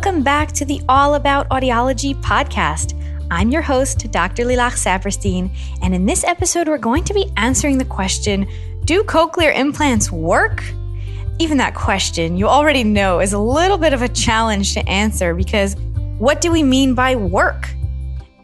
Welcome back to the All About Audiology podcast. I'm your host, Dr. Lilach Saperstein, and in this episode, we're going to be answering the question, do cochlear implants work? Even that question, you already know, is a little bit of a challenge to answer because what do we mean by work?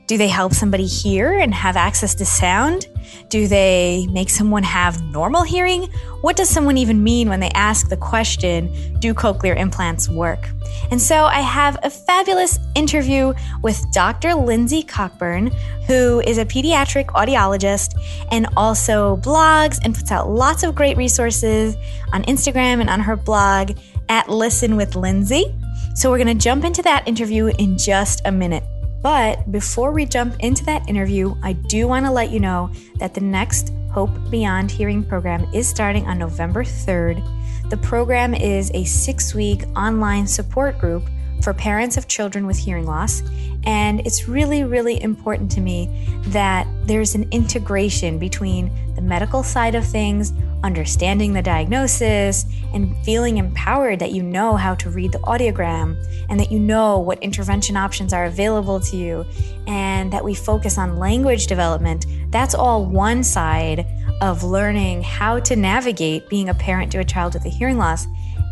Do they help somebody hear and have access to sound? Do they make someone have normal hearing? What does someone even mean when they ask the question, do cochlear implants work? And so I have a fabulous interview with Dr. Lindsay Cockburn, who is a pediatric audiologist and also blogs and puts out lots of great resources on Instagram and on her blog at Listen with Lindsay. So we're going to jump into that interview in just a minute. But before we jump into that interview, I do want to let you know that the next Hope Beyond Hearing program is starting on November 3rd. The program is a 6-week online support group for parents of children with hearing loss. And it's really, really important to me that there's an integration between the medical side of things, understanding the diagnosis, and feeling empowered that you know how to read the audiogram and that you know what intervention options are available to you and that we focus on language development. That's all one side of learning how to navigate being a parent to a child with a hearing loss.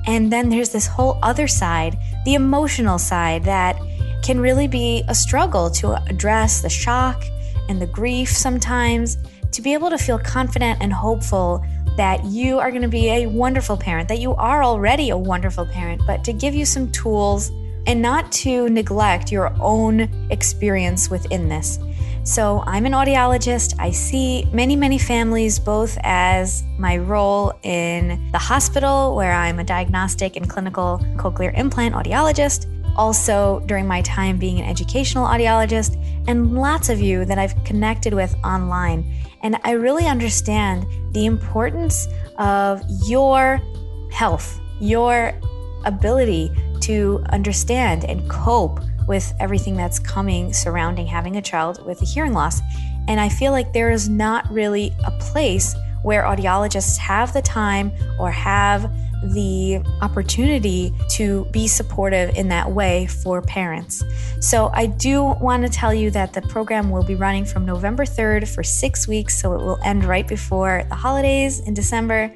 And then there's this whole other side, the emotional side, that can really be a struggle to address the shock and the grief sometimes, to be able to feel confident and hopeful that you are going to be a wonderful parent, that you are already a wonderful parent, but to give you some tools and not to neglect your own experience within this. So I'm an audiologist. I see many, many families, both as my role in the hospital, where I'm a diagnostic and clinical cochlear implant audiologist, also during my time being an educational audiologist, and lots of you that I've connected with online. And I really understand the importance of your health, your ability to understand and cope with everything that's coming surrounding having a child with a hearing loss. And I feel like there is not really a place where audiologists have the time or have the opportunity to be supportive in that way for parents. So I do want to tell you that the program will be running from November 3rd for 6 weeks, so it will end right before the holidays in December.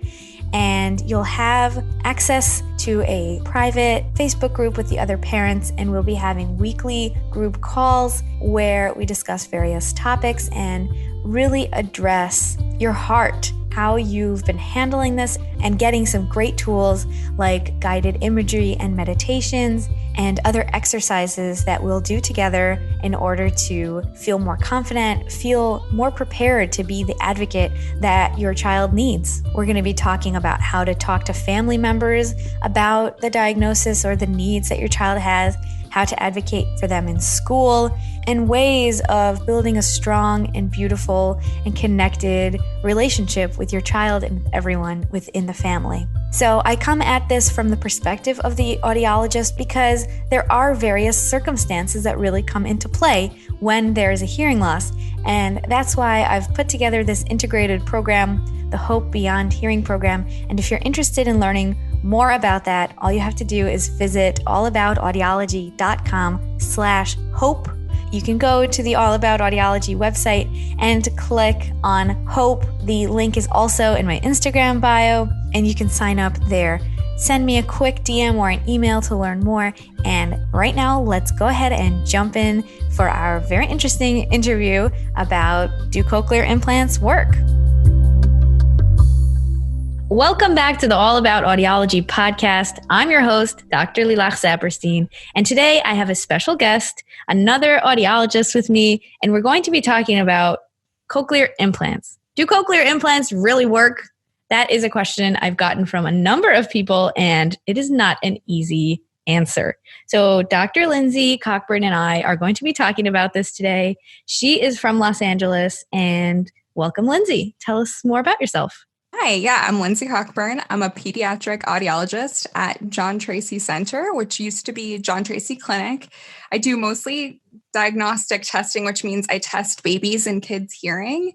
And you'll have access to a private Facebook group with the other parents, and we'll be having weekly group calls where we discuss various topics and really address your heart, how you've been handling this, and getting some great tools like guided imagery and meditations and other exercises that we'll do together in order to feel more confident, feel more prepared to be the advocate that your child needs. We're going to be talking about how to talk to family members about the diagnosis or the needs that your child has, how to advocate for them in school, and ways of building a strong and beautiful and connected relationship with your child and everyone within the family. So I come at this from the perspective of the audiologist because there are various circumstances that really come into play when there is a hearing loss. And that's why I've put together this integrated program, the Hope Beyond Hearing program. And if you're interested in learning more about that, all you have to do is visit allaboutaudiology.com/hope. You can go to the All About Audiology website and click on Hope. The link is also in my Instagram bio, and you can sign up there. Send me a quick DM or an email to learn more. And right now, let's go ahead and jump in for our very interesting interview about do cochlear implants work? Welcome back to the All About Audiology podcast. I'm your host, Dr. Lilach Saperstein, and today I have a special guest, another audiologist with me, and we're going to be talking about cochlear implants. Do cochlear implants really work? That is a question I've gotten from a number of people, and it is not an easy answer. So Dr. Lindsay Cockburn and I are going to be talking about this today. She is from Los Angeles, and welcome, Lindsay. Tell us more about yourself. Hi, I'm Lindsay Cockburn. I'm a pediatric audiologist at John Tracy Center, which used to be John Tracy Clinic. I do mostly diagnostic testing, which means I test babies and kids' hearing.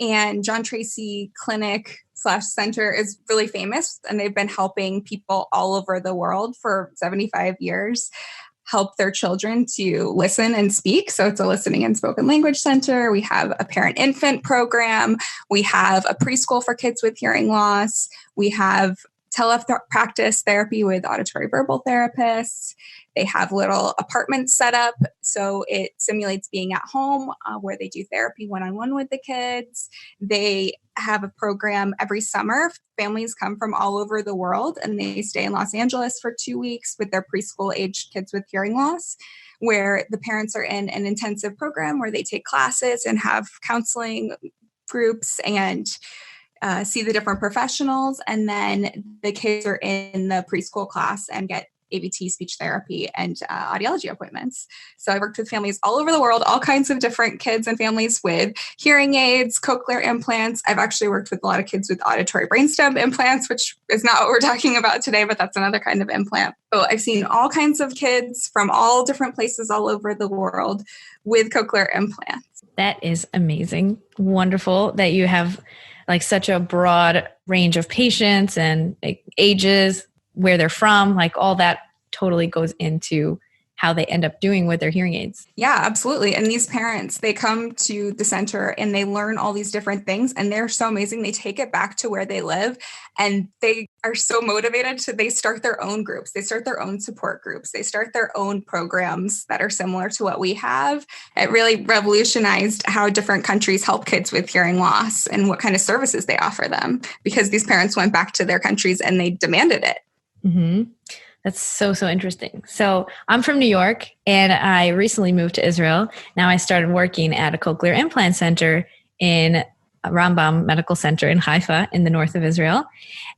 And John Tracy Clinic/Center is really famous, and they've been helping people all over the world for 75 years. help their children to listen and speak. So it's a listening and spoken language center. We have a parent-infant program. We have a preschool for kids with hearing loss. We have telepractice therapy with auditory verbal therapists. They have little apartments set up, so it simulates being at home where they do therapy one-on-one with the kids. They have a program every summer. Families come from all over the world, and they stay in Los Angeles for 2 weeks with their preschool-aged kids with hearing loss, where the parents are in an intensive program where they take classes and have counseling groups and see the different professionals. And then the kids are in the preschool class and get ABT, speech therapy, and audiology appointments. So I worked with families all over the world, all kinds of different kids and families with hearing aids, cochlear implants. I've actually worked with a lot of kids with auditory brainstem implants, which is not what we're talking about today, but that's another kind of implant. So I've seen all kinds of kids from all different places all over the world with cochlear implants. That is amazing. Wonderful that you have like such a broad range of patients and like, ages, where they're from, like all that totally goes into how they end up doing with their hearing aids. Yeah, absolutely. And these parents, they come to the center and they learn all these different things, and they're so amazing. They take it back to where they live, and they are so motivated they start their own groups. They start their own support groups. They start their own programs that are similar to what we have. It really revolutionized how different countries help kids with hearing loss and what kind of services they offer them, because these parents went back to their countries and they demanded it. Mm-hmm. That's so interesting. So I'm from New York and I recently moved to Israel. Now I started working at a cochlear implant center in Rambam Medical Center in Haifa in the north of Israel.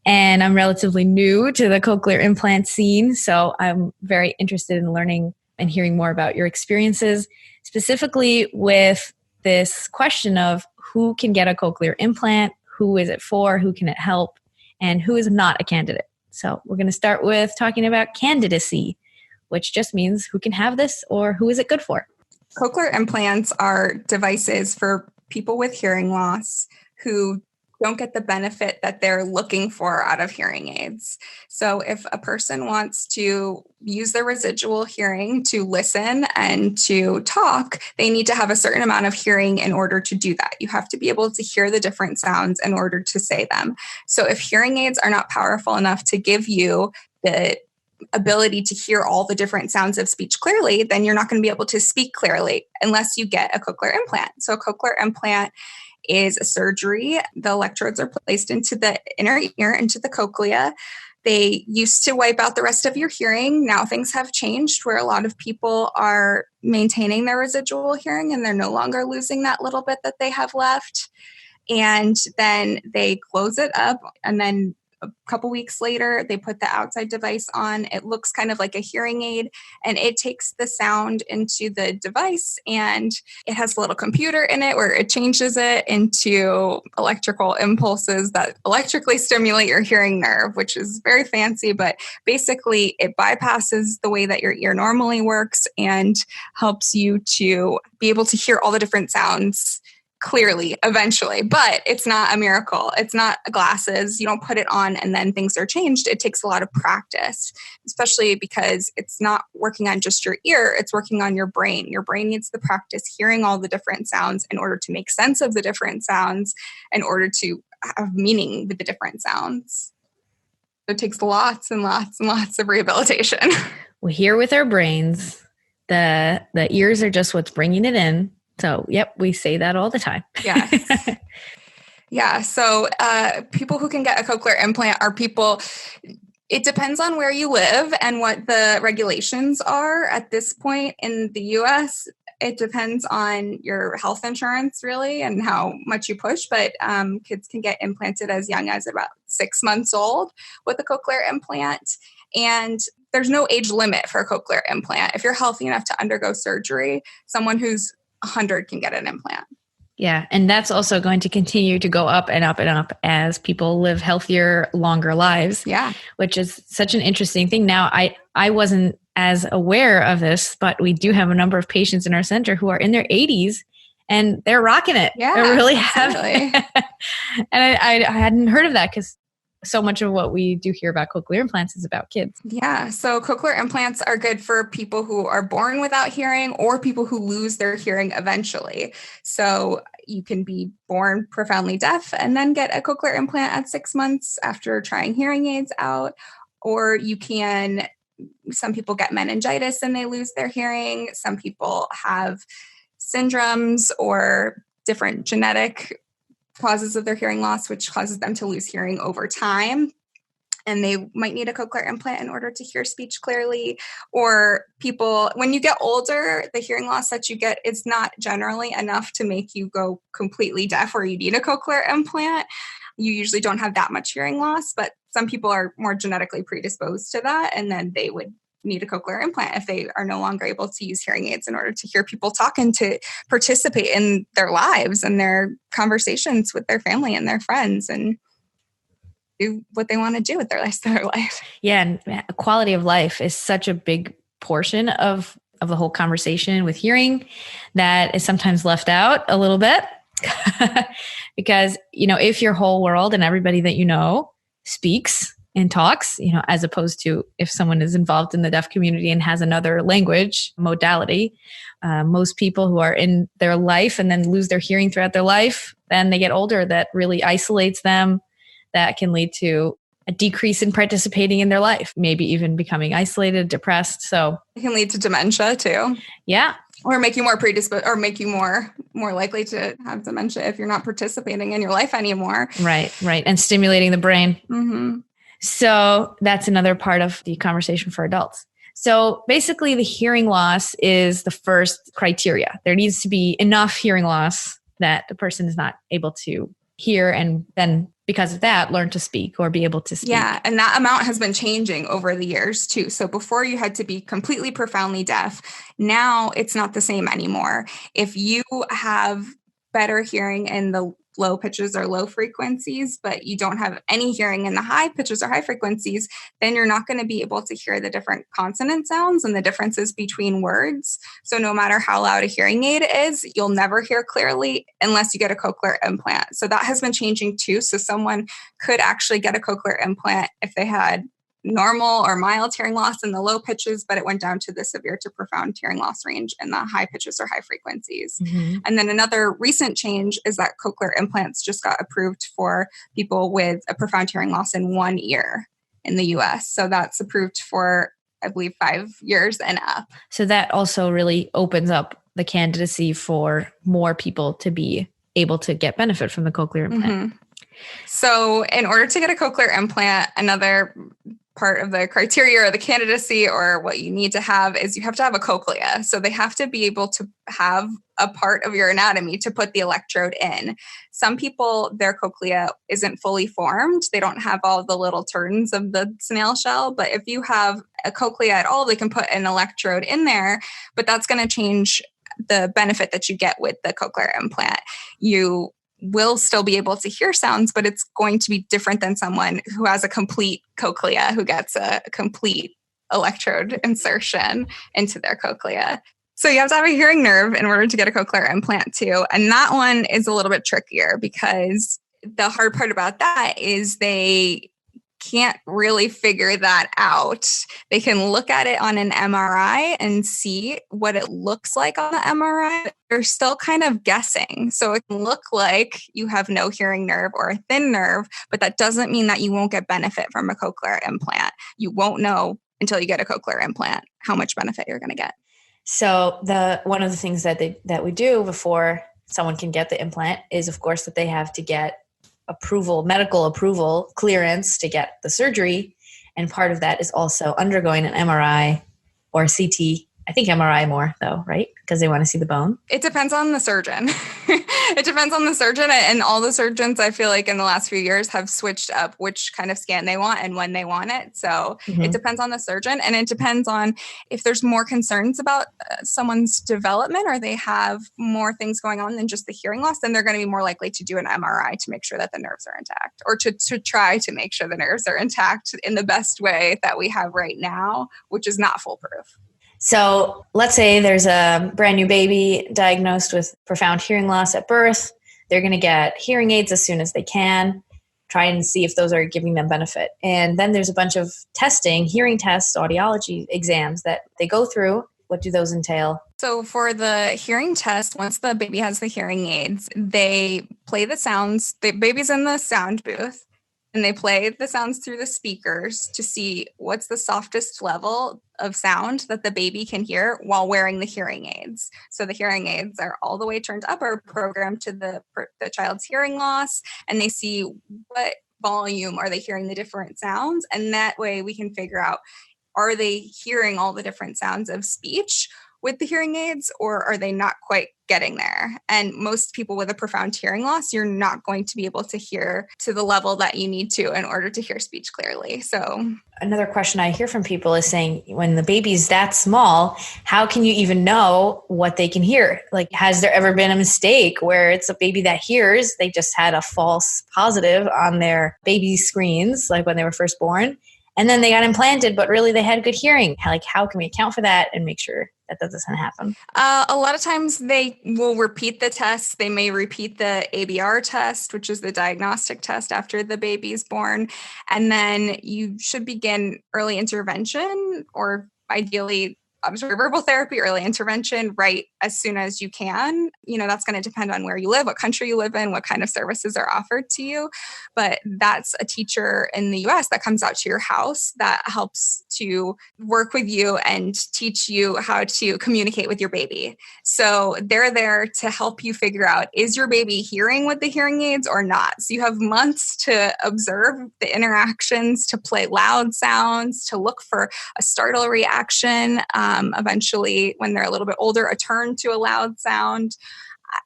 And I'm relatively new to the cochlear implant scene. So I'm very interested in learning and hearing more about your experiences, specifically with this question of who can get a cochlear implant, who is it for, who can it help, and who is not a candidate. So we're going to start with talking about candidacy, which just means who can have this or who is it good for? Cochlear implants are devices for people with hearing loss who don't get the benefit that they're looking for out of hearing aids. So if a person wants to use their residual hearing to listen and to talk, they need to have a certain amount of hearing in order to do that. You have to be able to hear the different sounds in order to say them. So if hearing aids are not powerful enough to give you the ability to hear all the different sounds of speech clearly, then you're not going to be able to speak clearly unless you get a cochlear implant. So a cochlear implant is a surgery. The electrodes are placed into the inner ear, into the cochlea. They used to wipe out the rest of your hearing. Now things have changed where a lot of people are maintaining their residual hearing and they're no longer losing that little bit that they have left. And then they close it up, and then a couple weeks later, they put the outside device on. It looks kind of like a hearing aid, and it takes the sound into the device, and it has a little computer in it where it changes it into electrical impulses that electrically stimulate your hearing nerve, which is very fancy, but basically it bypasses the way that your ear normally works and helps you to be able to hear all the different sounds clearly eventually. But it's not a miracle. It's not glasses. You don't put it on and then things are changed. It takes a lot of practice, especially because it's not working on just your ear. It's working on your brain. Your brain needs the practice hearing all the different sounds in order to make sense of the different sounds, in order to have meaning with the different sounds. So it takes lots and lots and lots of rehabilitation. We hear with our brains. The ears are just what's bringing it in. So, yep, we say that all the time. Yes. Yeah. So people who can get a cochlear implant are people, it depends on where you live and what the regulations are at this point in the US. It depends on your health insurance, really, and how much you push. But kids can get implanted as young as about 6 months old with a cochlear implant. And there's no age limit for a cochlear implant. If you're healthy enough to undergo surgery, someone who's 100 can get an implant. Yeah. And that's also going to continue to go up and up and up as people live healthier, longer lives. Yeah. Which is such an interesting thing. Now, I wasn't as aware of this, but we do have a number of patients in our center who are in their 80s and they're rocking it. Yeah. They really absolutely. have. And I hadn't heard of that because so much of what we do hear about cochlear implants is about kids. Yeah. So cochlear implants are good for people who are born without hearing or people who lose their hearing eventually. So you can be born profoundly deaf and then get a cochlear implant at 6 months after trying hearing aids out. Or some people get meningitis and they lose their hearing. Some people have syndromes or different genetic causes of their hearing loss, which causes them to lose hearing over time. And they might need a cochlear implant in order to hear speech clearly. Or people, when you get older, the hearing loss that you get is not generally enough to make you go completely deaf or you need a cochlear implant. You usually don't have that much hearing loss, but some people are more genetically predisposed to that, and then they would need a cochlear implant if they are no longer able to use hearing aids in order to hear people talk and to participate in their lives and their conversations with their family and their friends and do what they want to do with the rest of their life. Yeah, and quality of life is such a big portion of the whole conversation with hearing that is sometimes left out a little bit. Because, if your whole world and everybody that you know speaks and talks, as opposed to if someone is involved in the deaf community and has another language modality, most people who are in their life and then lose their hearing throughout their life, then they get older, that really isolates them. That can lead to a decrease in participating in their life, maybe even becoming isolated, depressed. So it can lead to dementia too. Yeah. Or make you more predisposed or make you more likely to have dementia if you're not participating in your life anymore. Right. And stimulating the brain. Mm-hmm. So that's another part of the conversation for adults. So basically the hearing loss is the first criteria. There needs to be enough hearing loss that the person is not able to hear and then because of that, learn to speak or be able to speak. Yeah. And that amount has been changing over the years too. So before you had to be completely profoundly deaf. Now it's not the same anymore. If you have better hearing in the low pitches or low frequencies, but you don't have any hearing in the high pitches or high frequencies, then you're not going to be able to hear the different consonant sounds and the differences between words. So no matter how loud a hearing aid is, you'll never hear clearly unless you get a cochlear implant. So that has been changing too. So someone could actually get a cochlear implant if they had normal or mild hearing loss in the low pitches, but it went down to the severe to profound hearing loss range in the high pitches or high frequencies. Mm-hmm. And then another recent change is that cochlear implants just got approved for people with a profound hearing loss in one ear in the US. So that's approved for, I believe, 5 years and up. So that also really opens up the candidacy for more people to be able to get benefit from the cochlear implant. Mm-hmm. So in order to get a cochlear implant, another part of the criteria or the candidacy or what you need to have is you have to have a cochlea. So they have to be able to have a part of your anatomy to put the electrode in. Some people, their cochlea isn't fully formed. They don't have all the little turns of the snail shell. But if you have a cochlea at all, they can put an electrode in there. But that's going to change the benefit that you get with the cochlear implant. You will still be able to hear sounds, but it's going to be different than someone who has a complete cochlea, who gets a complete electrode insertion into their cochlea. So you have to have a hearing nerve in order to get a cochlear implant too. And that one is a little bit trickier because the hard part about that is they can't really figure that out. They can look at it on an MRI and see what it looks like on the MRI. They're still kind of guessing. So it can look like you have no hearing nerve or a thin nerve, but that doesn't mean that you won't get benefit from a cochlear implant. You won't know until you get a cochlear implant how much benefit you're going to get. So one of the things that we do before someone can get the implant is, of course, that they have to get medical approval, clearance to get the surgery. And part of that is also undergoing an MRI or CT. I think MRI more though, right? Because they want to see the bone. It depends on the surgeon. It depends on the surgeon. And all the surgeons, I feel like in the last few years have switched up which kind of scan they want and when they want it. So It depends on the surgeon. And it depends on if there's more concerns about someone's development or they have more things going on than just the hearing loss, then they're going to be more likely to do an MRI to make sure that the nerves are intact or to try to make sure the nerves are intact in the best way that we have right now, which is not foolproof. So let's say there's a brand new baby diagnosed with profound hearing loss at birth. They're going to get hearing aids as soon as they can. try and see if those are giving them benefit. And then there's a bunch of testing, hearing tests, audiology exams that they go through. What do those entail? So for the hearing test, once the baby has the hearing aids, they play the sounds. The baby's in the sound booth and they play the sounds through the speakers to see what's the softest level of sound that the baby can hear while wearing the hearing aids. So the hearing aids are all the way turned up or programmed to the child's hearing loss, and they see what volume are they hearing the different sounds. And that way we can figure out, are they hearing all the different sounds of speech with the hearing aids, or are they not quite getting there? And most people with a profound hearing loss, you're not going to be able to hear to the level that you need to in order to hear speech clearly. So another question I hear from people is saying, when the baby's that small, how can you even know what they can hear? Like, has there ever been a mistake where it's a baby that hears, they just had a false positive on their baby screens, like when they were first born, and then they got implanted, but really they had good hearing? Like, how can we account for that and make sure that doesn't happen? A lot of times they will repeat the test. They may repeat the ABR test, which is the diagnostic test after the baby's born. And then you should begin early intervention, or ideally verbal therapy, early intervention, right as soon as you can. You know, that's going to depend on where you live, what country you live in, what kind of services are offered to you. But that's a teacher in the US that comes out to your house that helps to work with you and teach you how to communicate with your baby. So they're there to help you figure out, is your baby hearing with the hearing aids or not? So you have months to observe the interactions, to play loud sounds, to look for a startle reaction. Eventually, when they're a little bit older, a turn to a loud sound.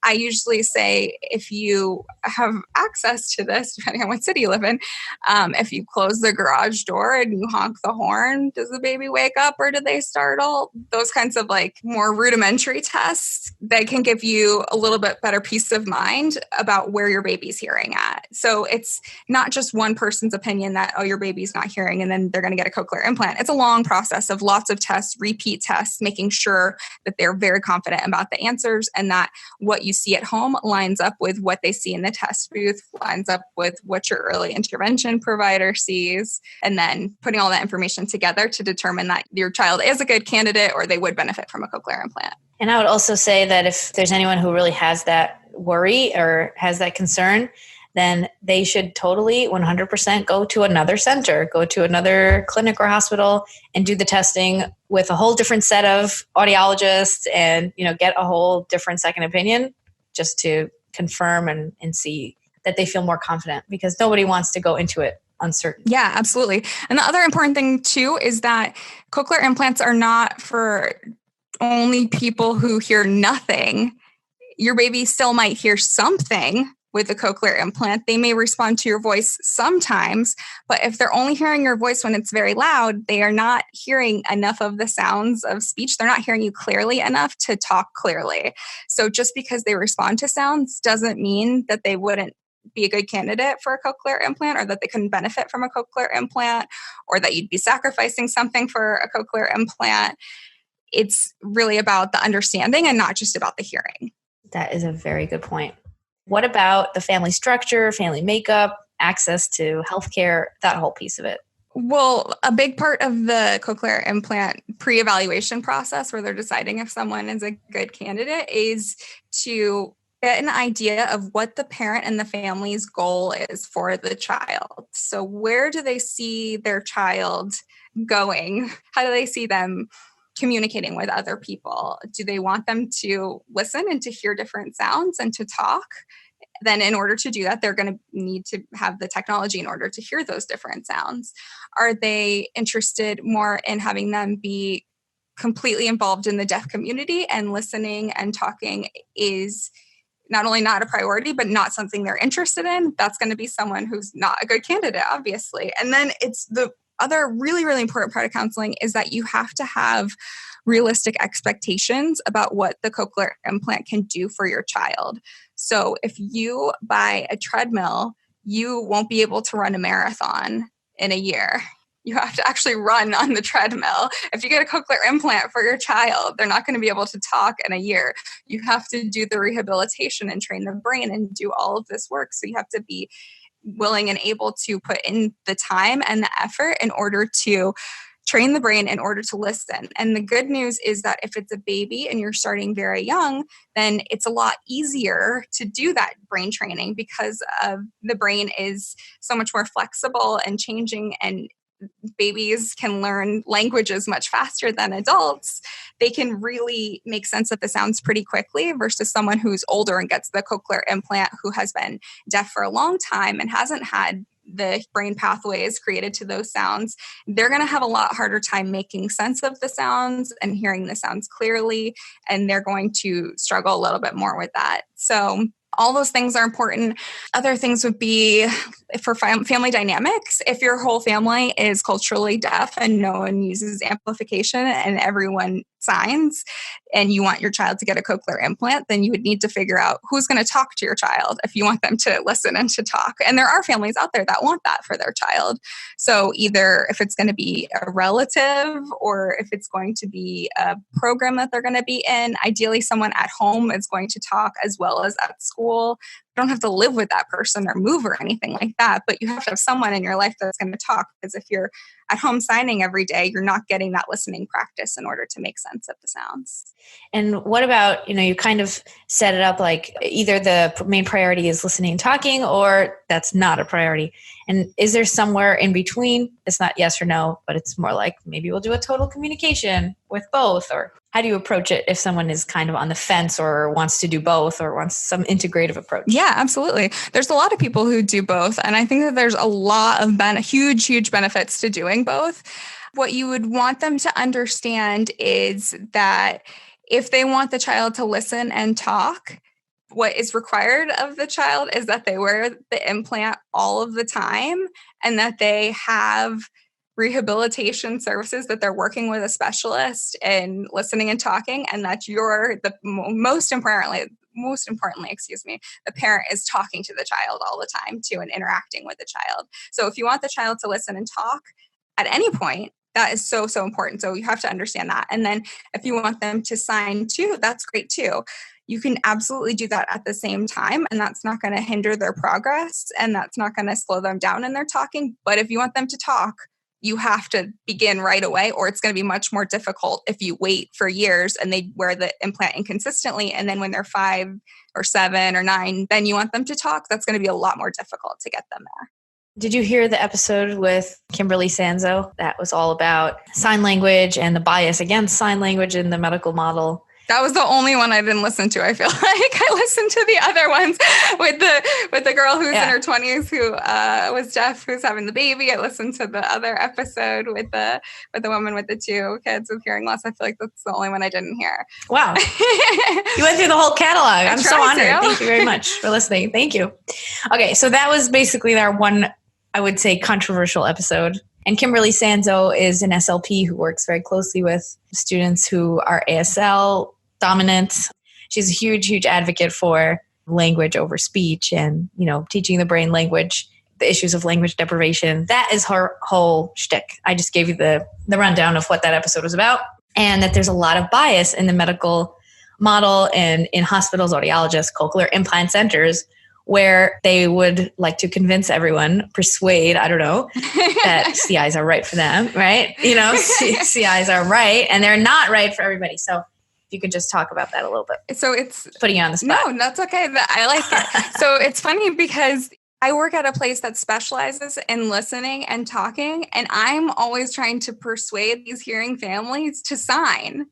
I usually say, if you have access to this, depending on what city you live in, if you close the garage door and you honk the horn, does the baby wake up or do they startle? Those kinds of like more rudimentary tests, they can give you a little bit better peace of mind about where your baby's hearing at. So it's not just one person's opinion that, oh, your baby's not hearing and then they're going to get a cochlear implant. It's a long process of lots of tests, repeat tests, making sure that they're very confident about the answers and that what you see at home lines up with what they see in the test booth, lines up with what your early intervention provider sees, and then putting all that information together to determine that your child is a good candidate or they would benefit from a cochlear implant. And I would also say that if there's anyone who really has that worry or has that concern, then they should totally 100% go to another center, go to another clinic or hospital and do the testing with a whole different set of audiologists and, get a whole different second opinion just to confirm and see that they feel more confident, because nobody wants to go into it uncertain. Yeah, absolutely. And the other important thing too is that cochlear implants are not for only people who hear nothing. Your baby still might hear something with the cochlear implant. They may respond to your voice sometimes, but if they're only hearing your voice when it's very loud, they are not hearing enough of the sounds of speech. They're not hearing you clearly enough to talk clearly. So just because they respond to sounds doesn't mean that they wouldn't be a good candidate for a cochlear implant, or that they couldn't benefit from a cochlear implant, or that you'd be sacrificing something for a cochlear implant. It's really about the understanding and not just about the hearing. That is a very good point. What about the family structure, family makeup, access to healthcare, that whole piece of it? Well, a big part of the cochlear implant pre-evaluation process, where they're deciding if someone is a good candidate, is to get an idea of what the parent and the family's goal is for the child. So where do they see their child going? How do they see them communicating with other people? Do they want them to listen and to hear different sounds and to talk? Then in order to do that, they're going to need to have the technology in order to hear those different sounds. Are they interested more in having them be completely involved in the deaf community, and listening and talking is not only not a priority, but not something they're interested in? That's going to be someone who's not a good candidate, obviously. And then it's the other really, really important part of counseling is that you have to have realistic expectations about what the cochlear implant can do for your child. So if you buy a treadmill, you won't be able to run a marathon in a year. You have to actually run on the treadmill. If you get a cochlear implant for your child, they're not going to be able to talk in a year. You have to do the rehabilitation and train the brain and do all of this work. So you have to be willing and able to put in the time and the effort in order to train the brain in order to listen. And the good news is that if it's a baby and you're starting very young, then it's a lot easier to do that brain training because the brain is so much more flexible and changing, and babies can learn languages much faster than adults. They can really make sense of the sounds pretty quickly versus someone who's older and gets the cochlear implant who has been deaf for a long time and hasn't had the brain pathways created to those sounds. They're going to have a lot harder time making sense of the sounds and hearing the sounds clearly, and they're going to struggle a little bit more with that. So all those things are important. Other things would be for family dynamics. If your whole family is culturally deaf and no one uses amplification and everyone signs, and you want your child to get a cochlear implant, then you would need to figure out who's going to talk to your child if you want them to listen and to talk. And there are families out there that want that for their child. So either if it's going to be a relative or if it's going to be a program that they're going to be in, ideally someone at home is going to talk as well as at school. You don't have to live with that person or move or anything like that, but you have to have someone in your life that's going to talk, because if you're at home signing every day, you're not getting that listening practice in order to make sense of the sounds. And what about, you kind of set it up like either the main priority is listening and talking, or that's not a priority. And is there somewhere in between? It's not yes or no, but it's more like maybe we'll do a total communication with both. Or how do you approach it if someone is kind of on the fence or wants to do both or wants some integrative approach? Yeah, absolutely. There's a lot of people who do both. And I think that there's a lot of huge benefits to doing both. What you would want them to understand is that if they want the child to listen and talk, what is required of the child is that they wear the implant all of the time and that they have rehabilitation services, that they're working with a specialist in listening and talking, and that you're the most importantly, the parent is talking to the child all the time too and interacting with the child. So if you want the child to listen and talk at any point, that is so important. So you have to understand that. And then if you want them to sign too, that's great too. You can absolutely do that at the same time, and that's not going to hinder their progress, and that's not going to slow them down in their talking. But if you want them to talk, you have to begin right away, or it's going to be much more difficult if you wait for years and they wear the implant inconsistently. And then when they're 5 or 7 or 9, then you want them to talk. That's going to be a lot more difficult to get them there. Did you hear the episode with Kimberly Sanzo? That was all about sign language and the bias against sign language in the medical model. That was the only one I didn't listen to. I feel like I listened to the other ones with the girl who's in her 20s who was deaf, who's having the baby. I listened to the other episode with the woman with the 2 kids with hearing loss. I feel like that's the only one I didn't hear. Wow. You went through the whole catalog. I'm so honored. Thank you very much for listening. Thank you. Okay, so that was basically our one, I would say, controversial episode. And Kimberly Sanzo is an SLP who works very closely with students who are ASL dominant. She's a huge advocate for language over speech and, teaching the brain language, the issues of language deprivation. That is her whole shtick. I just gave you the rundown of what that episode was about, and that there's a lot of bias in the medical model and in hospitals, audiologists, cochlear implant centers, where they would like to convince everyone, persuade, I don't know, that CIs are right for them, right? CIs are right, and they're not right for everybody. So if you could just talk about that a little bit. So it's putting you on the spot. No, that's okay. I like it. So it's funny because I work at a place that specializes in listening and talking, and I'm always trying to persuade these hearing families to sign.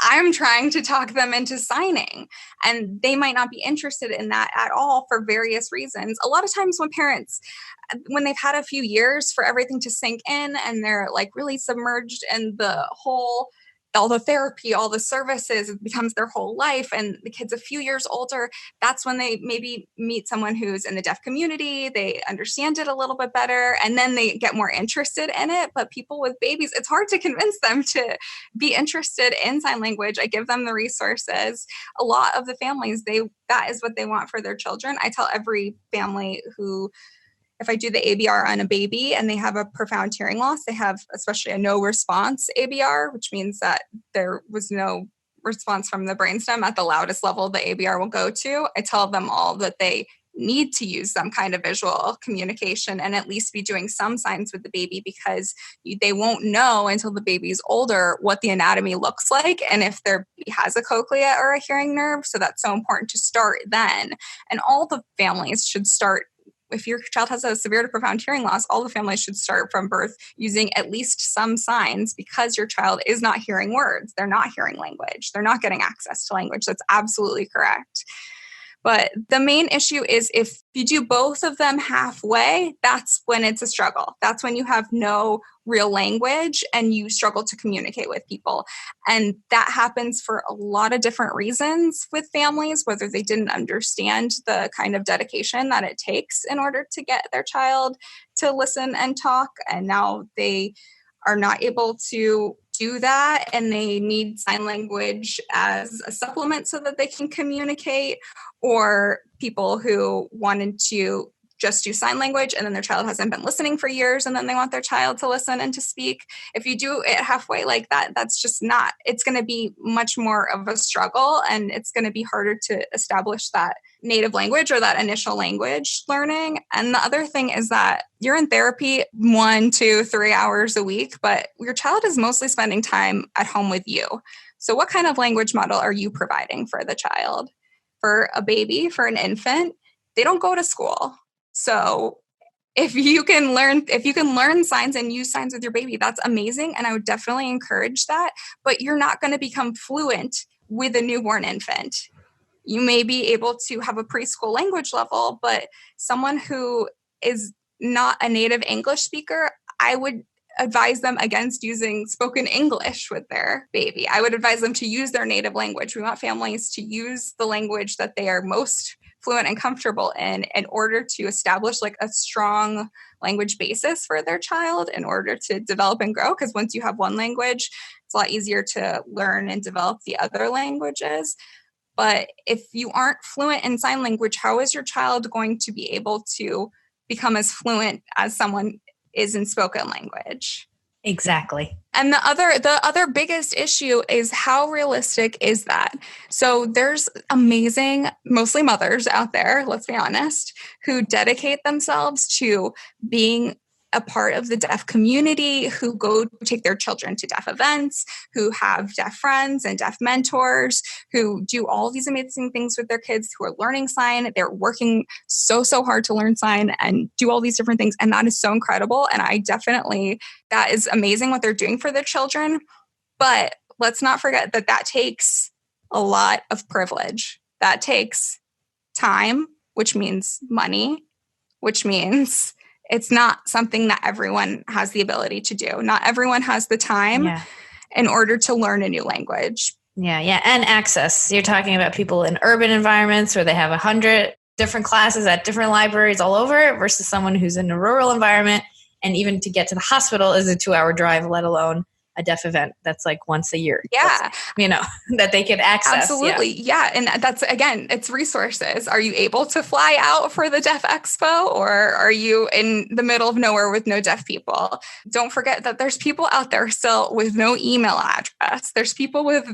I'm trying to talk them into signing, and they might not be interested in that at all for various reasons. A lot of times when parents, when they've had a few years for everything to sink in and they're like really submerged in all the therapy, all the services, it becomes their whole life. And the kid's a few years older, that's when they maybe meet someone who's in the deaf community, they understand it a little bit better, and then they get more interested in it. But people with babies, it's hard to convince them to be interested in sign language. I give them the resources. A lot of the families, that is what they want for their children. I tell every family who, if I do the ABR on a baby and they have a profound hearing loss, they have especially a no response ABR, which means that there was no response from the brainstem at the loudest level the ABR will go to. I tell them all that they need to use some kind of visual communication and at least be doing some signs with the baby, because they won't know until the baby's older what the anatomy looks like and if their baby has a cochlea or a hearing nerve. So that's so important to start then. And all the families should start. If your child has a severe to profound hearing loss, all the families should start from birth using at least some signs, because your child is not hearing words. They're not hearing language. They're not getting access to language. That's absolutely correct. But the main issue is if you do both of them halfway, that's when it's a struggle. That's when you have no real language and you struggle to communicate with people. And that happens for a lot of different reasons with families, whether they didn't understand the kind of dedication that it takes in order to get their child to listen and talk. And now they are not able to do that, and they need sign language as a supplement so that they can communicate, or people who wanted to just do sign language and then their child hasn't been listening for years and then they want their child to listen and to speak. If you do it halfway like that, that's just not, it's going to be much more of a struggle, and it's going to be harder to establish that native language or that initial language learning. And the other thing is that you're in therapy 1, 2, 3 hours a week, but your child is mostly spending time at home with you. So what kind of language model are you providing for the child? For a baby, for an infant, they don't go to school. So if you can learn signs and use signs with your baby, that's amazing. And I would definitely encourage that, but you're not going to become fluent with a newborn infant. You may be able to have a preschool language level, but someone who is not a native English speaker, I would advise them against using spoken English with their baby. I would advise them to use their native language. We want families to use the language that they are most fluent and comfortable in order to establish like a strong language basis for their child in order to develop and grow. Because once you have one language, it's a lot easier to learn and develop the other languages. But if you aren't fluent in sign language, how is your child going to be able to become as fluent as someone is in spoken language? Exactly. And the other biggest issue is how realistic is that? So there's amazing, mostly mothers out there, let's be honest, who dedicate themselves to being a part of the deaf community, who go take their children to deaf events, who have deaf friends and deaf mentors, who do all these amazing things with their kids, who are learning sign. They're working so hard to learn sign and do all these different things. And that is so incredible. And that is amazing what they're doing for their children. But let's not forget that takes a lot of privilege. That takes time, which means money, which means it's not something that everyone has the ability to do. Not everyone has the time in order to learn a new language. Yeah. And access. You're talking about people in urban environments where they have 100 different classes at different libraries all over versus someone who's in a rural environment. And even to get to the hospital is a 2-hour drive, let alone a deaf event that's like once a year. Yeah. That they could access. Absolutely. Yeah. And that's, again, it's resources. Are you able to fly out for the Deaf Expo, or are you in the middle of nowhere with no deaf people? Don't forget that there's people out there still with no email address. There's people with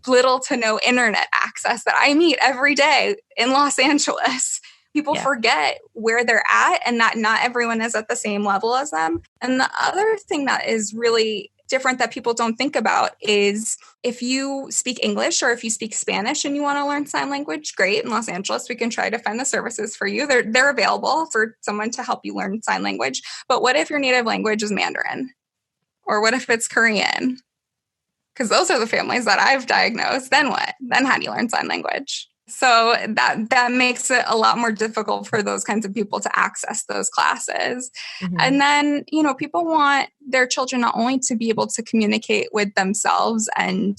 little to no internet access that I meet every day in Los Angeles. People forget where they're at and that not everyone is at the same level as them. And the other thing that is really different that people don't think about is if you speak English or if you speak Spanish and you want to learn sign language, great. In Los Angeles, we can try to find the services for you. They're available for someone to help you learn sign language. But what if your native language is Mandarin? Or what if it's Korean? Because those are the families that I've diagnosed. Then what? Then how do you learn sign language? So that makes it a lot more difficult for those kinds of people to access those classes. Mm-hmm. And then, people want their children not only to be able to communicate with themselves and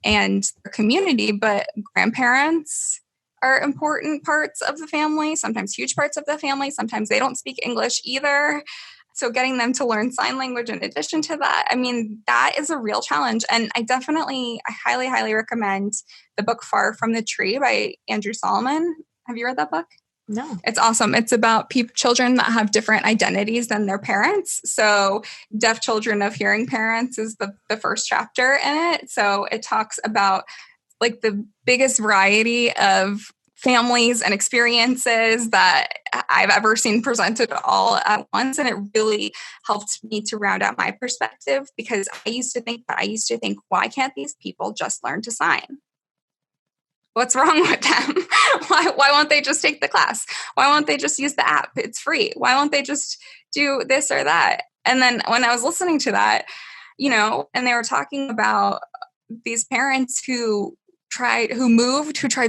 their community, but grandparents are important parts of the family, sometimes huge parts of the family. Sometimes they don't speak English either. So getting them to learn sign language in addition to that, that is a real challenge. And I highly, highly recommend the book Far from the Tree by Andrew Solomon. Have you read that book? No. It's awesome. It's about children that have different identities than their parents. So deaf children of hearing parents is the first chapter in it. So it talks about like the biggest variety of families and experiences that I've ever seen presented all at once. And it really helped me to round out my perspective, because I used to think, why can't these people just learn to sign? What's wrong with them? Why won't they just take the class? Why won't they just use the app? It's free. Why won't they just do this or that? And then when I was listening to that, and they were talking about these parents who tried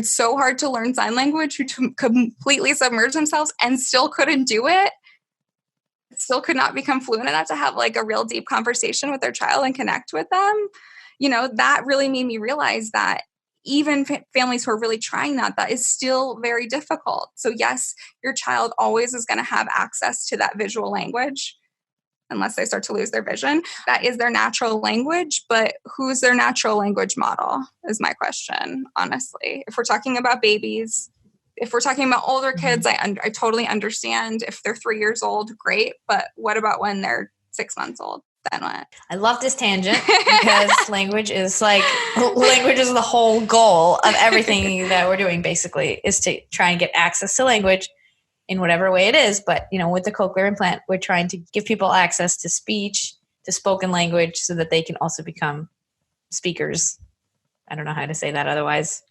so hard to learn sign language, who completely submerged themselves and still couldn't do it, still could not become fluent enough to have like a real deep conversation with their child and connect with them. That really made me realize that even families who are really trying that is still very difficult. So yes, your child always is going to have access to that visual language, unless they start to lose their vision. That is their natural language, but who's their natural language model is my question, honestly. If we're talking about babies, if we're talking about older kids, I totally understand. If they're 3 years old, great. But what about when they're 6 months old? Then what? I love this tangent because language is the whole goal of everything that we're doing, basically, is to try and get access to language in whatever way it is. But, with the Cochlear implant, we're trying to give people access to speech, to spoken language, so that they can also become speakers. I don't know how to say that otherwise.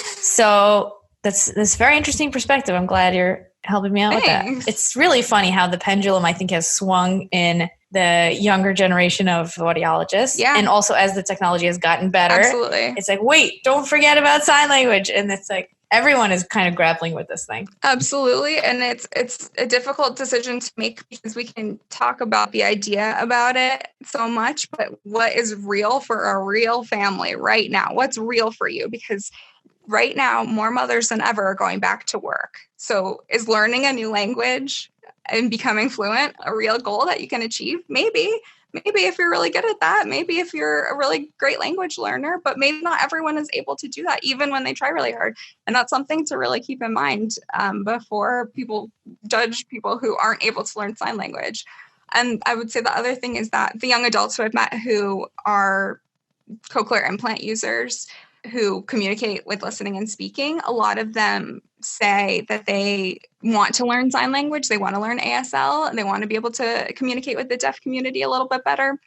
So that's very interesting perspective. I'm glad you're helping me out with that. It's really funny how the pendulum, I think, has swung in the younger generation of audiologists. Yeah. And also as the technology has gotten better. Absolutely. It's like, wait, don't forget about sign language. And it's like, everyone is kind of grappling with this thing. Absolutely. And it's a difficult decision to make, because we can talk about the idea about it so much, but what is real for a real family right now? What's real for you? Because right now, more mothers than ever are going back to work. So is learning a new language and becoming fluent a real goal that you can achieve? Maybe if you're really good at that, maybe if you're a really great language learner, but maybe not everyone is able to do that, even when they try really hard. And that's something to really keep in mind before people judge people who aren't able to learn sign language. And I would say the other thing is that the young adults who I've met who are cochlear implant users, who communicate with listening and speaking, a lot of them say that they want to learn sign language. They want to learn ASL, and they want to be able to communicate with the deaf community a little bit better.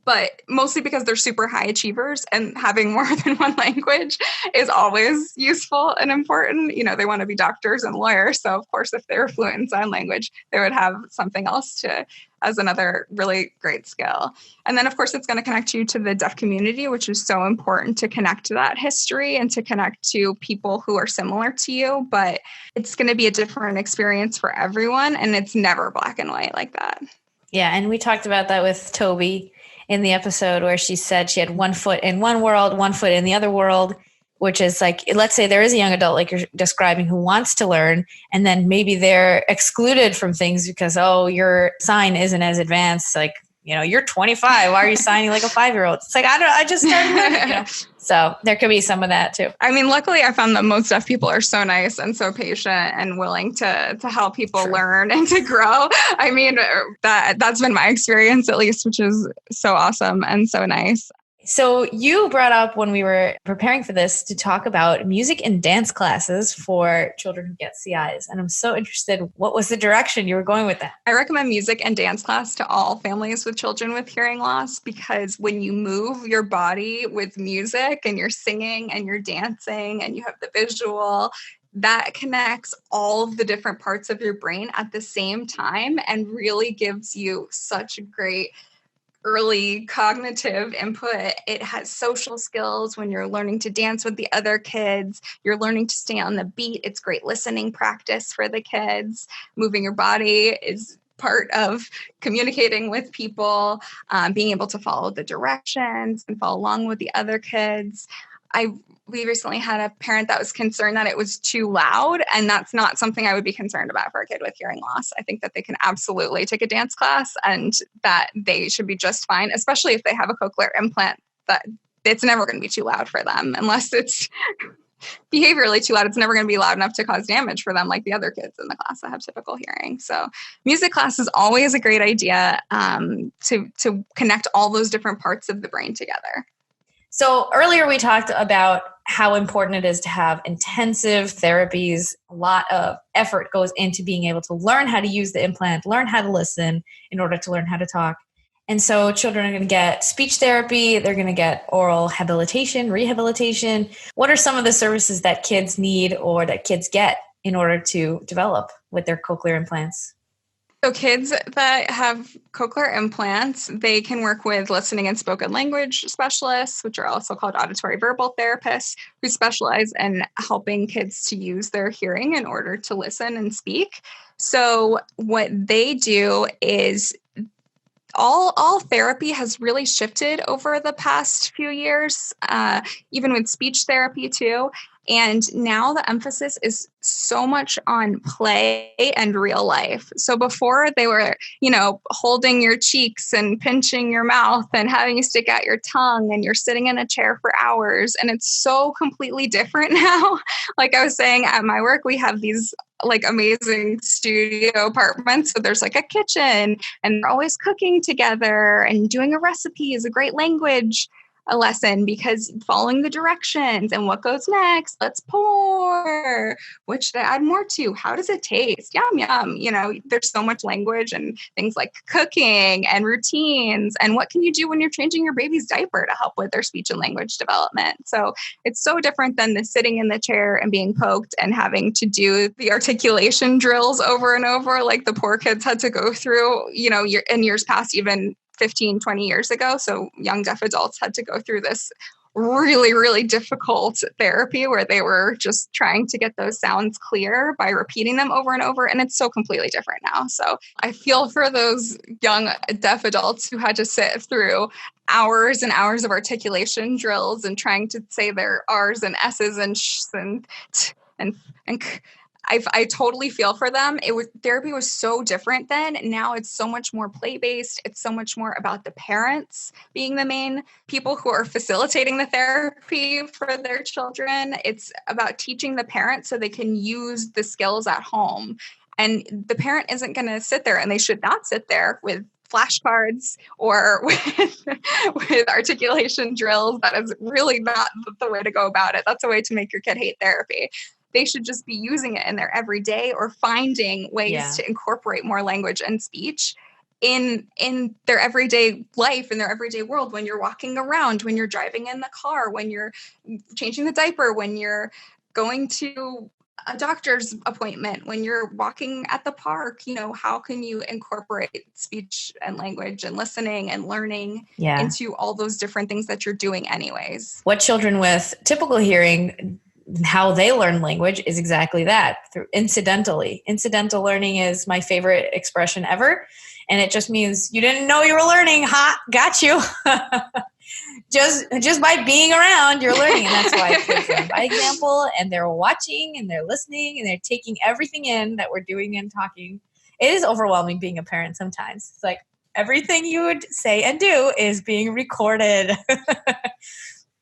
But mostly because they're super high achievers, and having more than one language is always useful and important. They want to be doctors and lawyers. So of course, if they were fluent in sign language, they would have something else as another really great skill. And then of course, it's going to connect you to the deaf community, which is so important to connect to that history and to connect to people who are similar to you. But it's going to be a different experience for everyone. And it's never black and white like that. Yeah. And we talked about that with Toby in the episode, where she said she had one foot in one world, one foot in the other world, which is like, let's say there is a young adult like you're describing who wants to learn, and then maybe they're excluded from things because, your sign isn't as advanced. Like, you're 25. Why are you signing like a 5-year-old? It's like, I just started learning, So there could be some of that too. I mean, luckily I found that most deaf people are so nice and so patient and willing to help people learn and to grow. I mean, that's been my experience, at least, which is so awesome and so nice. So you brought up, when we were preparing for this, to talk about music and dance classes for children who get CIs. And I'm so interested, what was the direction you were going with that? I recommend music and dance class to all families with children with hearing loss, because when you move your body with music and you're singing and you're dancing and you have the visual, that connects all of the different parts of your brain at the same time and really gives you such great early cognitive input. It has social skills when you're learning to dance with the other kids. You're learning to stay on the beat. It's great listening practice for the kids. Moving your body is part of communicating with people, being able to follow the directions and follow along with the other kids. We recently had a parent that was concerned that it was too loud, and that's not something I would be concerned about for a kid with hearing loss. I think that they can absolutely take a dance class and that they should be just fine, especially if they have a cochlear implant, that it's never going to be too loud for them unless it's behaviorally too loud. It's never going to be loud enough to cause damage for them like the other kids in the class that have typical hearing. So music class is always a great idea to connect all those different parts of the brain together. So earlier we talked about how important it is to have intensive therapies. A lot of effort goes into being able to learn how to use the implant, learn how to listen in order to learn how to talk. And so children are going to get speech therapy. They're going to get oral rehabilitation. What are some of the services that kids need or that kids get in order to develop with their cochlear implants? So kids that have cochlear implants, they can work with listening and spoken language specialists, which are also called auditory verbal therapists, who specialize in helping kids to use their hearing in order to listen and speak. So what they do is all therapy has really shifted over the past few years, even with speech therapy too. And now the emphasis is so much on play and real life. So before they were, holding your cheeks and pinching your mouth and having you stick out your tongue and you're sitting in a chair for hours. And it's so completely different now. Like I was saying, at my work, we have these amazing studio apartments. So there's a kitchen and they're always cooking together, and doing a recipe is a great language a lesson, because following the directions and what goes next, let's pour, what should I add more to, how does it taste, yum yum. There's so much language and things like cooking and routines, and what can you do when you're changing your baby's diaper to help with their speech and language development. So it's so different than the sitting in the chair and being poked and having to do the articulation drills over and over, like the poor kids had to go through, in years past, even 15, 20 years ago. So young deaf adults had to go through this really, really difficult therapy where they were just trying to get those sounds clear by repeating them over and over. And it's so completely different now. So I feel for those young deaf adults who had to sit through hours and hours of articulation drills and trying to say their R's and S's and sh's and I totally feel for them. Therapy was so different then. Now it's so much more play-based. It's so much more about the parents being the main people who are facilitating the therapy for their children. It's about teaching the parents so they can use the skills at home. And the parent isn't going to sit there, and they should not sit there with flashcards or with articulation drills. That is really not the way to go about it. That's a way to make your kid hate therapy. They should just be using it in their everyday, or finding ways to incorporate more language and speech in their everyday life, in their everyday world, when you're walking around, when you're driving in the car, when you're changing the diaper, when you're going to a doctor's appointment, when you're walking at the park. How can you incorporate speech and language and listening and learning into all those different things that you're doing anyways? What children with typical hearing, how they learn language is exactly that, through incidentally. Incidental learning is my favorite expression ever. And it just means you didn't know you were learning. Ha, got you. just by being around, you're learning. And that's why kids learn by example, and they're watching and they're listening and they're taking everything in that we're doing and talking. It is overwhelming being a parent sometimes. It's like everything you would say and do is being recorded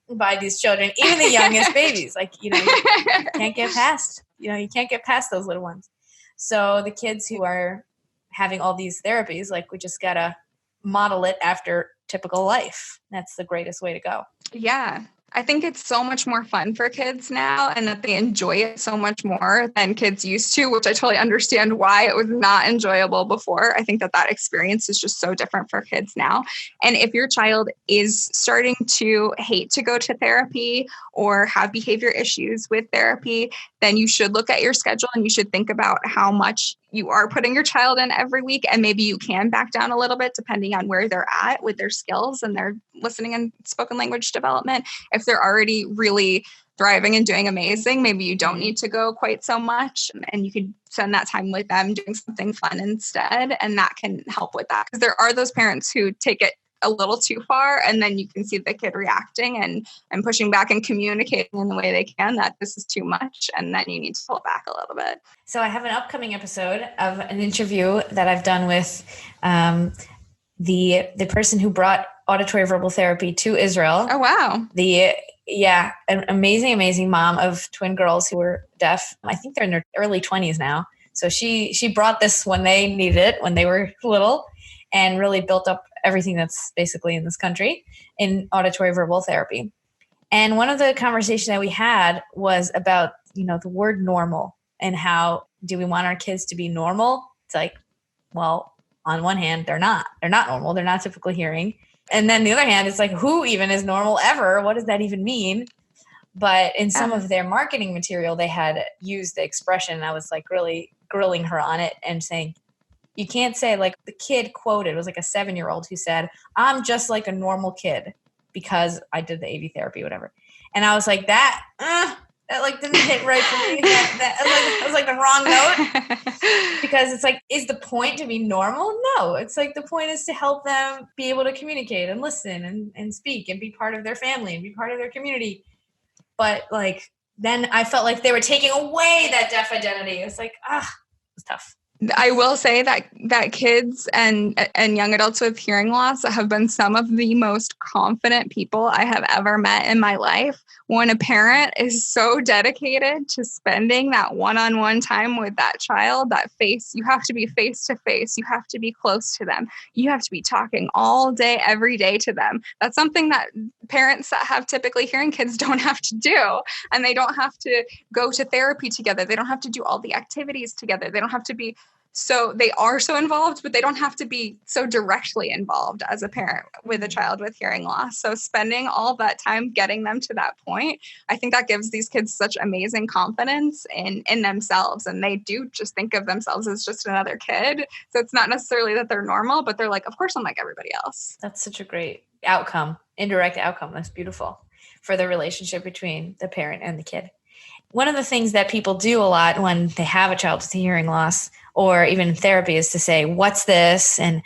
by these children, even the youngest babies. You can't get past, you can't get past those little ones. So the kids who are having all these therapies, we just gotta model it after typical life. That's the greatest way to go. Yeah. I think it's so much more fun for kids now, and that they enjoy it so much more than kids used to, which I totally understand why it was not enjoyable before. I think that experience is just so different for kids now. And if your child is starting to hate to go to therapy or have behavior issues with therapy, then you should look at your schedule and you should think about how much you are putting your child in every week. And maybe you can back down a little bit depending on where they're at with their skills and their listening and spoken language development. If they're already really thriving and doing amazing, maybe you don't need to go quite so much, and you can spend that time with them doing something fun instead. And that can help with that, because there are those parents who take it a little too far, and then you can see the kid reacting and pushing back and communicating in the way they can that this is too much, and then you need to pull back a little bit. So I have an upcoming episode of an interview that I've done with the person who brought auditory verbal therapy to Israel. Oh, wow. An amazing mom of twin girls who were deaf. I think they're in their early 20s now. So she brought this when they needed it, when they were little, and really built up everything that's basically in this country in auditory verbal therapy. And one of the conversations that we had was about, the word normal and how do we want our kids to be normal? It's like, well, on one hand, they're not normal. They're not typical hearing. And then the other hand, it's like, who even is normal ever? What does that even mean? But in some of their marketing material, they had used the expression, and I was like really grilling her on it and saying, you can't say, like the kid quoted, it was like a 7-year-old who said, I'm just like a normal kid because I did the AV therapy, whatever. And I was like, that like didn't hit right for me. That was like the wrong note, because it's like, is the point to be normal? No, it's like the point is to help them be able to communicate and listen and speak and be part of their family and be part of their community. But like, then I felt like they were taking away that deaf identity. It's like, it's tough. I will say that kids and young adults with hearing loss have been some of the most confident people I have ever met in my life. When a parent is so dedicated to spending that one-on-one time with that child, you have to be face to face. You have to be close to them. You have to be talking all day, every day to them. That's something that parents that have typically hearing kids don't have to do. And they don't have to go to therapy together. They don't have to do all the activities together. They don't have to be they are so involved, but they don't have to be so directly involved as a parent with a child with hearing loss. So spending all that time getting them to that point, I think that gives these kids such amazing confidence in themselves. And they do just think of themselves as just another kid. So it's not necessarily that they're normal, but they're like, of course I'm like everybody else. That's such a great outcome, indirect outcome. That's beautiful for the relationship between the parent and the kid. One of the things that people do a lot when they have a child with hearing loss, or even therapy, is to say, what's this? And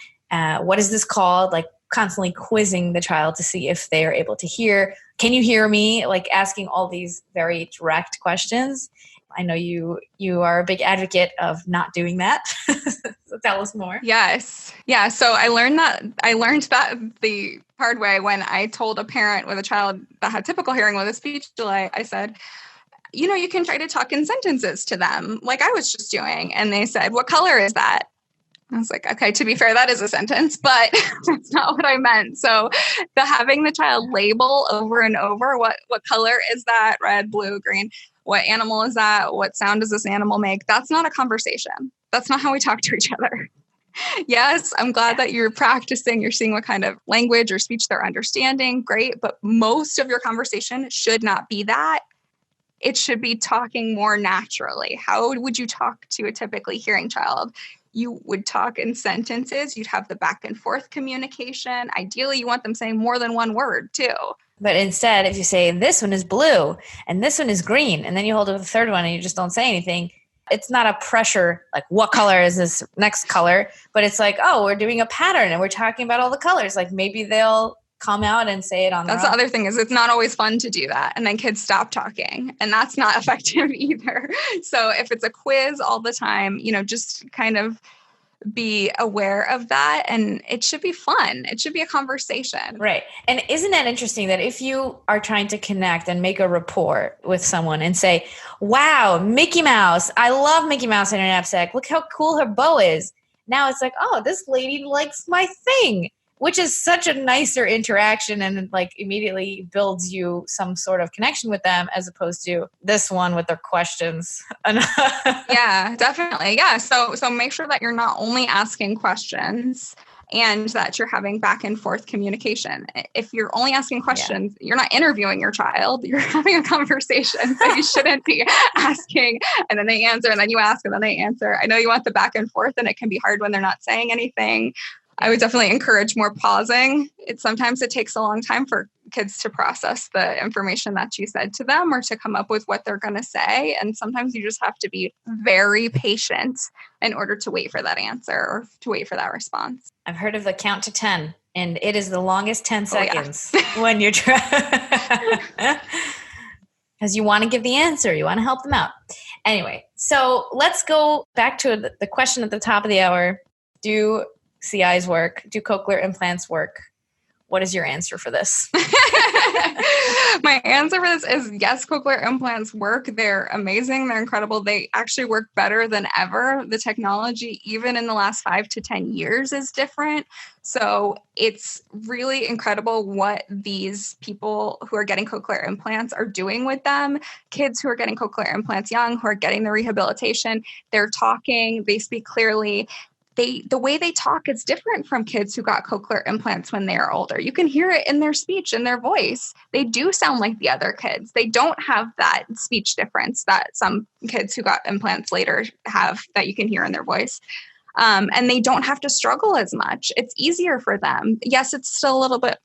what is this called? Like constantly quizzing the child to see if they are able to hear. Can you hear me? Like asking all these very direct questions. I know you are a big advocate of not doing that. So tell us more. Yes. Yeah. So I learned that the hard way when I told a parent with a child that had typical hearing with a speech delay. I said, you can try to talk in sentences to them like I was just doing. And they said, what color is that? I was like, okay, to be fair, that is a sentence, but that's not what I meant. So having the child label over and over, what color is that? Red, blue, green. What animal is that? What sound does this animal make? That's not a conversation. That's not how we talk to each other. Yes, I'm glad that you're practicing. You're seeing what kind of language or speech they're understanding. Great. But most of your conversation should not be that. It should be talking more naturally. How would you talk to a typically hearing child? You would talk in sentences. You'd have the back and forth communication. Ideally, you want them saying more than one word too. But instead, if you say, this one is blue and this one is green, and then you hold up the third one and you just don't say anything, it's not a pressure, like what color is this next color? But it's like, oh, we're doing a pattern and we're talking about all the colors. Like maybe they'll come out and say it on their own. That's the other thing, is it's not always fun to do that. And then kids stop talking, and that's not effective either. So if it's a quiz all the time, just kind of be aware of that, and it should be fun. It should be a conversation. Right. And isn't that interesting that if you are trying to connect and make a rapport with someone and say, wow, Mickey Mouse, I love Mickey Mouse in her knapsack. Look how cool her bow is. Now it's like, oh, this lady likes my thing, which is such a nicer interaction and like immediately builds you some sort of connection with them, as opposed to this one with their questions. Yeah, definitely. Yeah. So make sure that you're not only asking questions and that you're having back and forth communication. If you're only asking questions, You're not interviewing your child. You're having a conversation. So you shouldn't be asking and then they answer and then you ask and then they answer. I know you want the back and forth, and it can be hard when they're not saying anything. I would definitely encourage more pausing. Sometimes it takes a long time for kids to process the information that you said to them or to come up with what they're going to say. And sometimes you just have to be very patient in order to wait for that answer or to wait for that response. I've heard of the count to 10, and it is the longest 10 seconds when you're trying. Because you want to give the answer. You want to help them out. Anyway, so let's go back to the question at the top of the hour. Do CIs work? Do cochlear implants work? What is your answer for this? My answer for this is yes, cochlear implants work. They're amazing. They're incredible. They actually work better than ever. The technology, even in the last 5 to 10 years, is different. So it's really incredible what these people who are getting cochlear implants are doing with them. Kids who are getting cochlear implants young, who are getting the rehabilitation, they're talking, they speak clearly. The way they talk is different from kids who got cochlear implants when they are older. You can hear it in their speech, in their voice. They do sound like the other kids. They don't have that speech difference that some kids who got implants later have, that you can hear in their voice. And they don't have to struggle as much. It's easier for them. Yes, it's still a little bit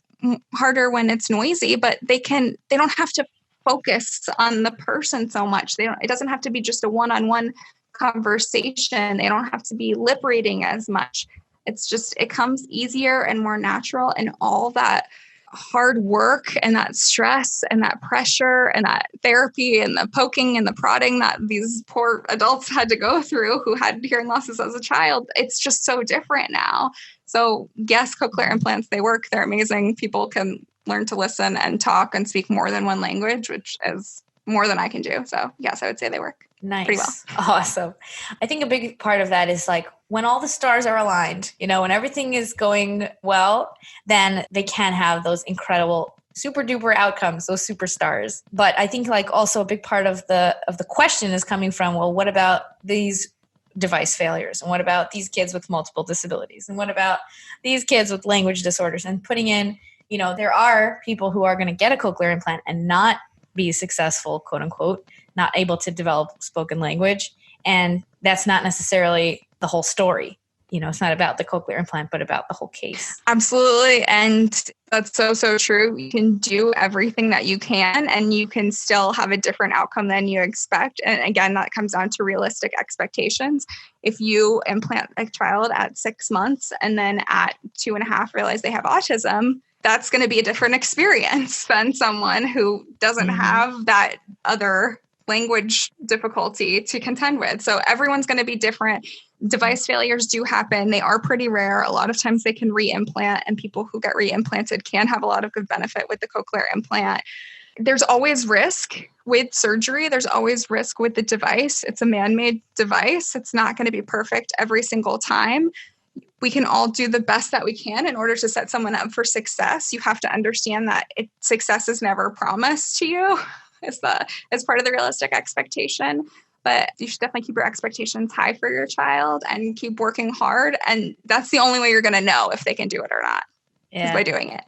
harder when it's noisy, but they don't have to focus on the person so much. It doesn't have to be just a one-on-one conversation. They don't have to be lip reading as much. It comes easier and more natural, and all that hard work and that stress and that pressure and that therapy and the poking and the prodding that these poor adults had to go through who had hearing losses as a child, it's just so different now. So yes, cochlear implants, they work. They're amazing. People can learn to listen and talk and speak more than one language, which is more than I can do. So yes, I would say they work. Nice. Pretty well. Awesome. I think a big part of that is like when all the stars are aligned, when everything is going well, then they can have those incredible super duper outcomes, those superstars. But I think like also a big part of the question is coming from, well, what about these device failures? And what about these kids with multiple disabilities? And what about these kids with language disorders? And putting in, there are people who are going to get a cochlear implant and not be successful, quote unquote, not able to develop spoken language. And that's not necessarily the whole story. It's not about the cochlear implant, but about the whole case. Absolutely. And that's so, so true. You can do everything that you can, and you can still have a different outcome than you expect. And again, that comes down to realistic expectations. If you implant a child at 6 months and then at 2.5 realize they have autism, that's going to be a different experience than someone who doesn't have that other language difficulty to contend with. So everyone's going to be different. Device failures do happen. They are pretty rare. A lot of times they can re-implant, and people who get re-implanted can have a lot of good benefit with the cochlear implant. There's always risk with surgery. There's always risk with the device. It's a man-made device. It's not going to be perfect every single time. We can all do the best that we can in order to set someone up for success. You have to understand that success is never promised to you as part of the realistic expectation. But you should definitely keep your expectations high for your child and keep working hard. And that's the only way you're going to know if they can do it or not, is by doing it.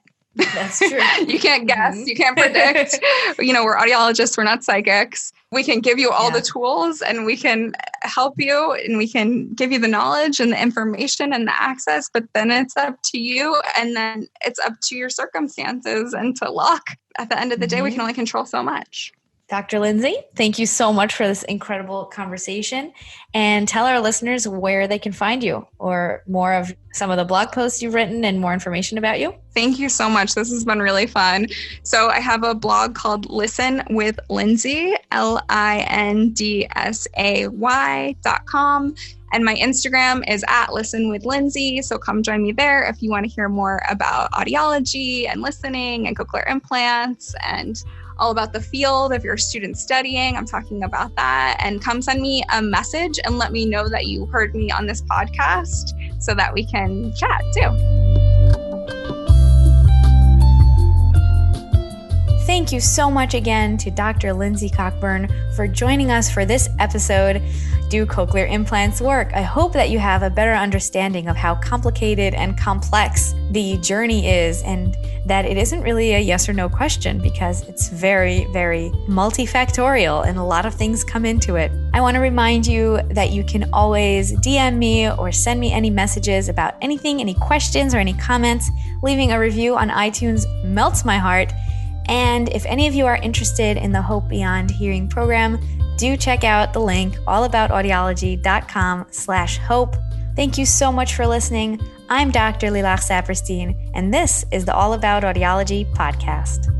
That's true. You can't guess. You can't predict. We're audiologists. We're not psychics. We can give you all the tools, and we can help you, and we can give you the knowledge and the information and the access. But then it's up to you, and then it's up to your circumstances and to luck. At the end of the day, we can only control so much. Dr. Lindsay, thank you so much for this incredible conversation, and tell our listeners where they can find you or more of some of the blog posts you've written and more information about you. Thank you so much. This has been really fun. So I have a blog called Listen with Lindsay, LINDSAY.com. And my Instagram is @listenwithlindsay. So come join me there if you want to hear more about audiology and listening and cochlear implants and all about the field. If you're a student studying, I'm talking about that. And come send me a message and let me know that you heard me on this podcast so that we can chat too. Thank you so much again to Dr. Lindsay Cockburn for joining us for this episode, Do Cochlear Implants Work? I hope that you have a better understanding of how complicated and complex the journey is, and that it isn't really a yes or no question, because it's very, very multifactorial and a lot of things come into it. I want to remind you that you can always DM me or send me any messages about anything, any questions or any comments. Leaving a review on iTunes melts my heart. And if any of you are interested in the Hope Beyond Hearing program, do check out the link allaboutaudiology.com/hope. Thank you so much for listening. I'm Dr. Lilach Saperstein, and this is the All About Audiology podcast.